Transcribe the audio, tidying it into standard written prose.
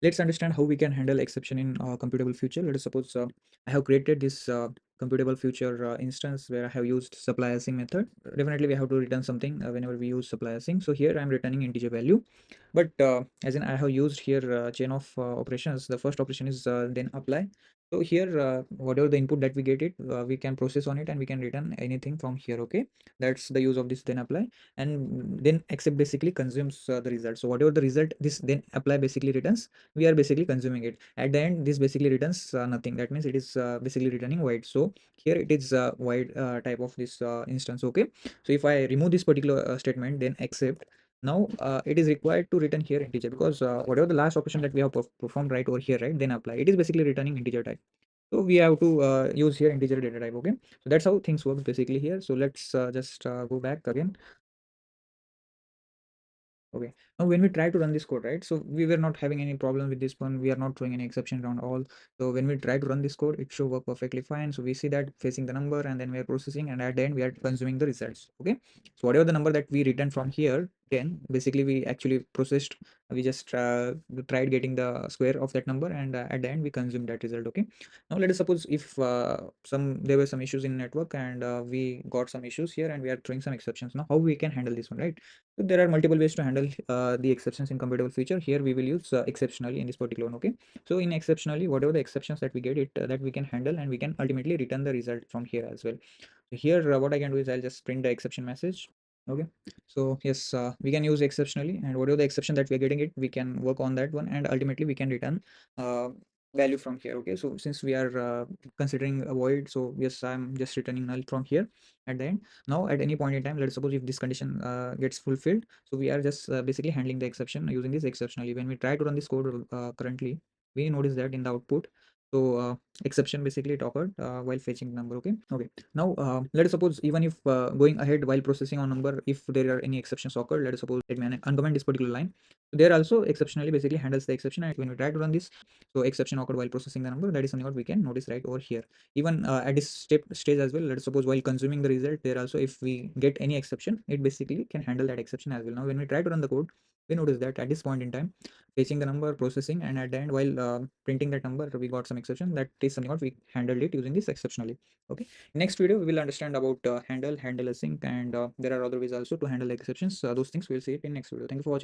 Let's understand how we can handle exception in computable future. Let us suppose I have created this computable future instance where I have used supply async method. Definitely we have to return something whenever we use supply async. So here I'm returning integer value, but as in I have used here chain of operations. The first operation is then apply. So here whatever the input that we get it, we can process on it and we can return anything from here. Okay, that's the use of this then apply. And then accept basically consumes the result. So whatever the result this then apply basically returns, we are basically consuming it. At the end this basically returns nothing. That means it is basically returning void. So here it is void type of this instance. Okay, so if I remove this particular statement then accept, now it is required to return here integer, because whatever the last operation that we have performed right over here, right, then apply, it is basically returning integer type. So we have to use here integer data type. Okay, so that's how things works basically here. So let's just go back again. Okay. Now when we try to run this code, right? So we were not having any problem with this one. We are not throwing any exception around all. So when we try to run this code, it should work perfectly fine. So we see that facing the number and then we are processing, and at the end we are consuming the results. Okay. So whatever the number that we return from here, then basically we actually processed, we just tried getting the square of that number, and at the end we consume that result. Okay. Now let us suppose if there were some issues in network, and we got some issues here and we are throwing some exceptions. Now how we can handle this one, right? So there are multiple ways to handle the exceptions in compatible feature. Here we will use exceptionally in this particular one. Okay, so in exceptionally, whatever the exceptions that we get it, that we can handle, and we can ultimately return the result from here as well. So here what I can do is I'll just print the exception message. Okay, so yes, we can use exceptionally, and whatever the exception that we are getting it, we can work on that one, and ultimately we can return uh, value from here. Okay, so since we are considering a void, so yes, I'm just returning null from here at the end. Now at any point in time, let's suppose if this condition gets fulfilled, so we are just basically handling the exception using this exceptionally. When we try to run this code currently, we notice that in the output, so exception basically it occurred while fetching the number. Okay, now let us suppose even if going ahead while processing on number, if there are any exceptions occurred, let us suppose let me uncomment this particular line. There also exceptionally basically handles the exception, and when we try to run this, so exception occurred while processing the number. That is something what we can notice right over here. Even at this stage as well, let's suppose while consuming the result, there also if we get any exception, it basically can handle that exception as well. Now when we try to run the code, we notice that at this point in time, fetching the number, processing, and at the end while printing that number, we got some exception. That is something what we handled it using this exceptionally. Okay, next video we will understand about handle async, and there are other ways also to handle exceptions. Those things we'll see it in next video. Thank you for watching.